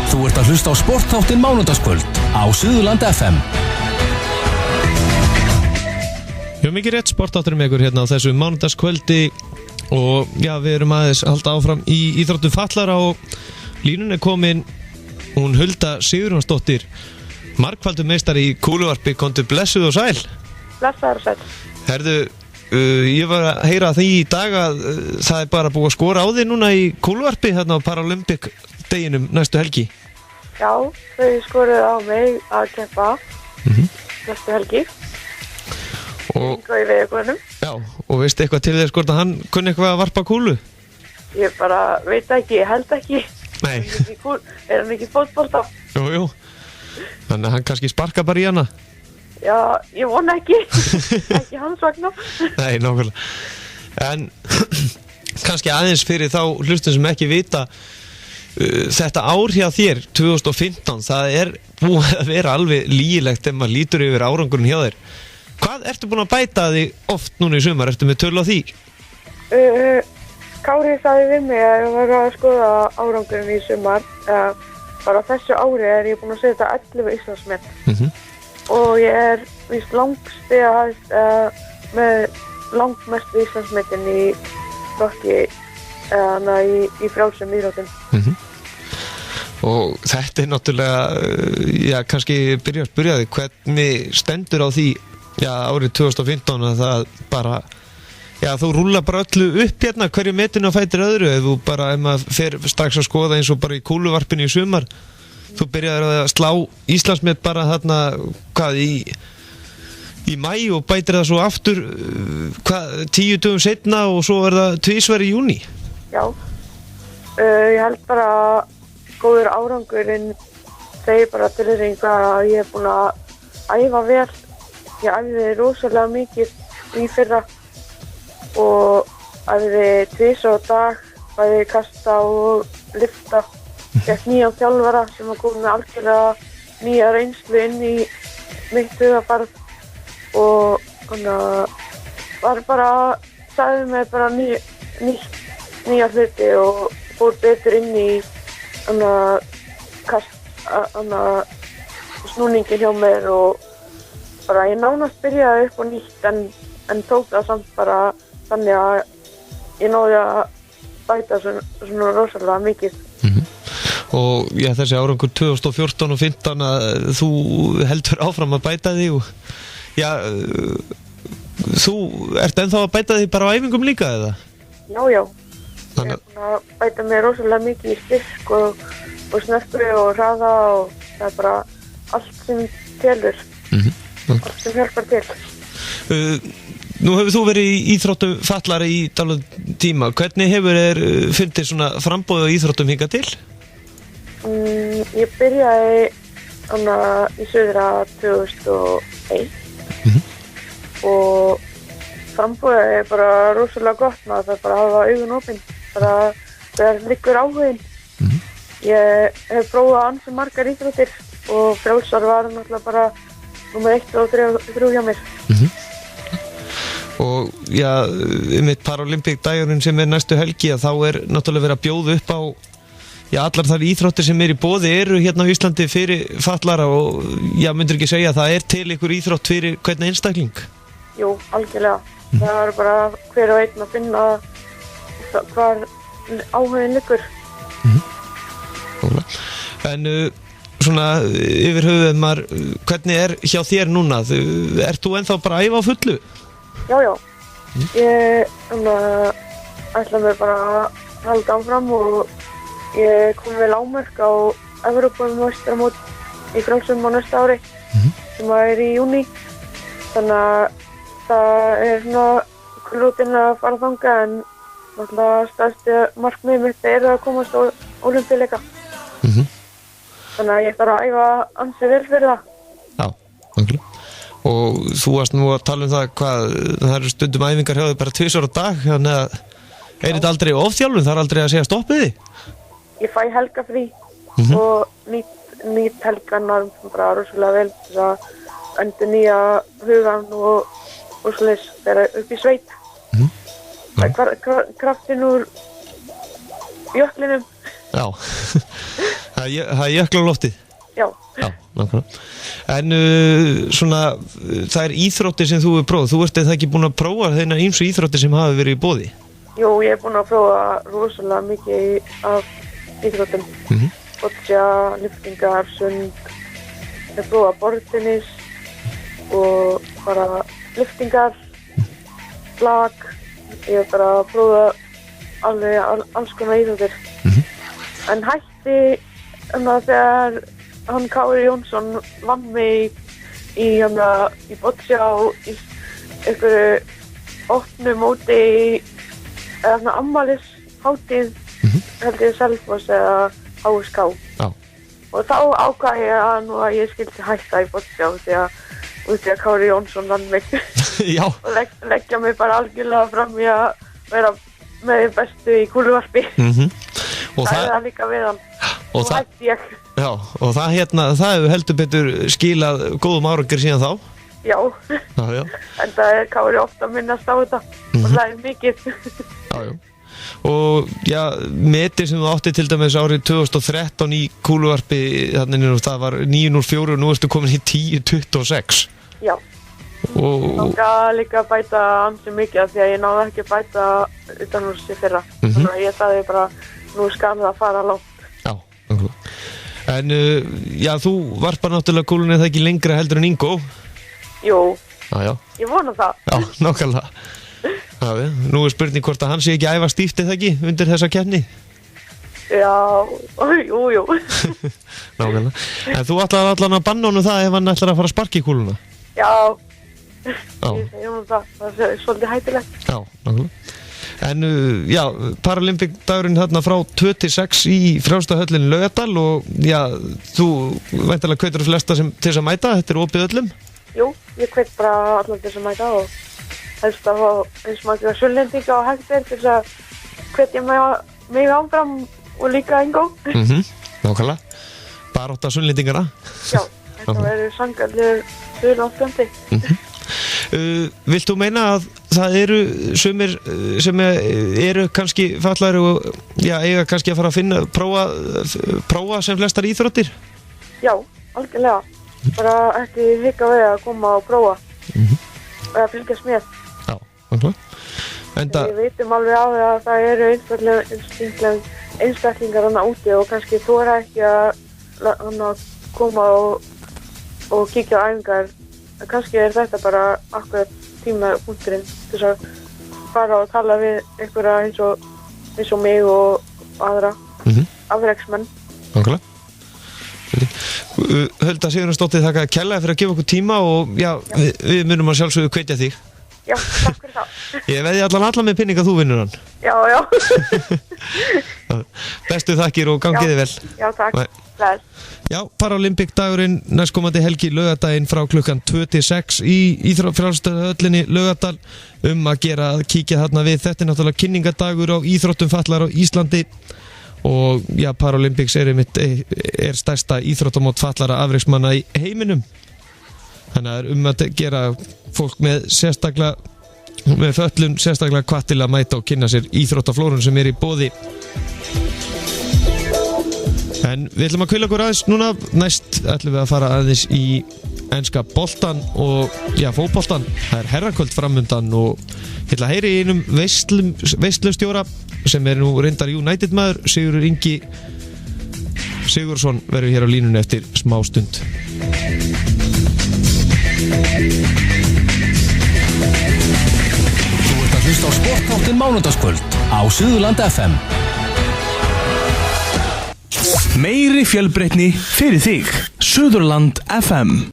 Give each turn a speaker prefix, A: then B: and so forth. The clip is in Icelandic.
A: Þú ert að hlusta á sportþáttinn Mánudagskvöld á Suðurland FM.
B: Jú, mikið rétt, sportþátturinn með ykkur hérna á þessu mánudagskvöldi og já, við erum aðeins að halda áfram í íþróttum fatlara og línun er komin hún Hulda Sigurjónsdóttir, margfaldur meistari í kúluvarpi, komdu blessuð og sæl.
C: Blessaður og sæl.
B: Herðu, ég var að heyra því í dag að það er bara búið að skora á þig núna í kúluvarpi hérna á Paralympic deginum næstu helgi.
C: Já, þau skoruðu á mig að keppa næstu helgi.
B: Og,
C: í veðurgörnum.
B: já, og veistu eitthvað til þess hvort að hann kunni eitthvað að varpa kúlu?
C: Ég bara veit ekki, ég held ekki.
B: Nei.
C: Er hann ekki fótbolta?
B: Jú. Þannig að hann kannski sparka bara í hana.
C: Já, ég vona ekki. Ekki hans vegna.
B: Nei, nákvæmlega. En kannski aðeins fyrir þá hlustum sem ekki vita, þetta ár hjá þér, 2015, það er búið að vera alveg lýgilegt þegar maður lítur yfir árangurinn hjá þér. Hvað ertu búin að bæta þig oft núna í sumar? Ertu með tölu á því?
C: Kári sagði við mig að ég var að skoða árangurinn í sumar. Bara þessu ári er ég búin að setja 11 Íslandsmet. Og ég er víst langstigahæst með langmestu Íslandsmetin í flokki í frjálsum íþróttum.
B: Og þetta er náttúrulega, já, kannski byrja að spyrja þig, hvernig stendur á því, já, árið 2015 að það bara, já, þú rúlla bara öllu upp hérna, hverju metinu á fætir öðru, ef maður fer strax að skoða eins og bara í kúluvarpinu í sumar, þú byrjaðir að slá Íslandsmet bara þarna, hvað, í maí og bætir það svo aftur, 10 dögum seinna og svo er það tvisvar í júní.
C: Já, ég held bara góður árangurinn segir bara til þess að ég er búin að æfa vel. Ég æfiði rosalega mikið í fyrra og æfiði tvisvar á dag, bæði kasta og lyfta. Fékk nýjan þjálfara sem var komið með algjörlega nýja reynslu inn í mitt hugarfar og var bara, sagði mig bara nýja hluti og fór betur inn í snúningin hjá mér og bara ég nánast byrjaði upp og nýtt en tók það samt bara þannig að ég náði að bæta svona rosalega mikið.
B: Og já, þessi árangur 2014 og 15 að þú heldur áfram að bæta þig og já, þú ert ennþá að bæta þig bara á æfingum líka eða?
C: Já. Ég er búin að bæta mig rosalega mikið í styrk og snerpu og hraða og það er bara allt sem telur, allt sem hjálpar til.
B: Nú hefur þú verið í íþróttum fallari í dálítinn tíma. Hvernig hefur þér fundið svona framboð á íþróttum hingað til?
C: Ég byrjaði í Suðra 2001 og framboðið er bara rosalega gott, maður þarf bara að hafa augun opin. Það liggur áhuginn. Ég hef prófað ansi margar íþróttir og frjálsar var náttúrulega bara númer 1 og 3 hjá mér.
B: Og já, mitt Paralympic dagurinn sem er næstu helgi að þá er náttúrulega verið að bjóða upp á já, allar þar íþróttir sem er í boði eru hérna á Íslandi fyrir fallara og já, myndir ekki segja að það er til ykkur íþrótt fyrir hvern einstakling?
C: Jú, algjörlega. Það er bara hver og einn að finna hvar áhuginn liggur.
B: En svona yfir höfuð hvernig er hjá þér núna? Ert þú ennþá bara að æfa á fullu?
C: Já. Ég ætla mér bara að halda áfram og ég kom við lágmörk á Evrópumeistaramót í frjálsum á næsta ári sem er í júní. Þannig að það er svona klútinn að fara þangað en náttúrulega stærsti markmið mitt er að komast á Ólympíuleika. Þannig að ég þarf að æfa ansi vel fyrir það.
B: Já, nákvæmlega. Og þú varst nú að tala um það eru stundum æfingar hjá þig bara 2 á dag, þannig að er þetta aldrei ofþjálfun, það er aldrei að segja stoppið þig?
C: Ég fæ helgafrí og nýtt helgarnar bara rosalega vel þess að endurnýja hugann og svoleiðis þegar upp í sveit. Það er kraftinn úr jöklinum.
B: Já, Það er jökla á loftið.
C: Já.
B: Já, nákvæmlega. En svona, það er íþróttir sem þú hefur prófað. Þú ert eða ekki búin að prófa þeirna ýmsu íþróttir sem hafa verið í boði?
C: Jú, ég er búin að prófa rosalega mikið af íþróttum. Boccia, lyftingar, sund. Ég hef prófað borðtennis og bara lyftingar, lag. Ég hef bara prófað alveg alls konar íþróttir. En hætti þegar hann Kári Jónsson vann mig í Boccia og í einhverju opnu móti eða ammælishátíð held ég Selfoss eða HSK.
B: Já.
C: Og þá ákvað ég að ég skildi hætta í Boccia því að Kári Jónsson vann mig.
B: Já.
C: Og leggja mig bara algjörlega fram í að vera með því bestu í kúluvarpi.
B: Og
C: það er það líka við hann. Og það hætti ég.
B: Já, og það hefur heldur betur skilað góðum árangur síðan þá.
C: Já.
B: Já.
C: En það er Kári ofta að minnast á þetta. Og það er mikið.
B: Já. Og já, metið sem þú átti til dæmis árið 2013 í kúluvarpi, það var 9.04 og nú ertu komin í 10.26. Já. Og
C: það líka að bæta ansi mikið af því að ég náði ekki að bæta utan úr sér fyrra. Þannig að ég sagði bara, nú skal það fara langt.
B: Já, nákvæmlega. En já, þú varpar náttúrulega kúlunni það ekki lengra heldur en Ingo?
C: Jú,
B: já. Ég
C: vona það.
B: Já, nákvæmlega. Já, nú er spurning hvort að hann sé ekki að æfa stíft eða ekki undir þessa keppni?
C: Já, jú.
B: Nákvæmlega. En þú ætlar allan að banna honum það ef hann ætlar að fara að sparka í kúluna?
C: Já, ég segi honum það. Það er svolítið hættilegt.
B: Já, nákvæmlega. En já, Paralympic dagurinn þarna frá 2-6 í Frjálsdalshöllinni Laugardal og já, þú væntanlega hvetur flesta til þess að mæta, þetta er opið öllum?
C: Jú, ég hvet bara allar til þess að mæta og helst að fá eins marga Sunnlendinga og hægt til þess að hvetja mig áfram og líka Ingo.
B: Nákvæmlega, barátta Sunnlendingana.
C: Já, þetta verður sanngjarnir Suðurlandsfjöndi.
B: Vilt þú meina að það eru sumir sem eru kannski fatlaðir og já, eiga kannski að fara að prófa sem flestar íþróttir?
C: Já, algjörlega. Bara ekki hika við að koma og prófa og að fylgjast með.
B: Já, nákvæmlega.
C: Við veitum alveg á því að það eru einstaklingar hana úti og kannski þora ekki að koma og kíkja á æfingar. Kannski er þetta bara akkurat tímapunkturinn til að fara og tala við einhverja eins og mig og aðra afreksmenn.
B: Nákvæmlega. Hulda Sigurðarsdóttir, þakka kærlega fyrir að gefa okkur tíma og já, við munum að sjálfsögðu hvetja þig.
C: Já, takk fyrir það.
B: Ég veði allan með pinning að þú vinnur hann.
C: Já.
B: Bestu þakkir og gangiði vel.
C: Já, takk. Bless.
B: Já, Paralympic dagurinn næstkomandi helgi laugardaginn frá klukkan 2-6 í Frjálsdalshöllinni Laugardal að gera að kíkja þarna við. Þetta er náttúrulega kynningadagur á íþróttum fatlaðra á Íslandi og já, Paralympics er stærsta íþróttamót fatlaðra afreksmanna í heiminum. Þannig að að gera fólk með fötlun sérstaklega hvatt til að mæta og kynna sér íþróttaflórun sem er í boði. En við ætlum að kvíla okkur aðeins núna, næst ætlum við að fara aðeins í enska boltan og já, fótboltan. Það er herrakvöld framundan og ég ætla að heyri í einum veislustjóra sem er nú reyndar United maður, Sigurður Ingi Sigurðsson verður hér á línunni eftir smá stund.
A: Þú ert að hlusta á Sportþáttinn mánudagskvöld á Suðurland FM.
D: Meiri fjölbreytni fyrir þig. Suðurland FM.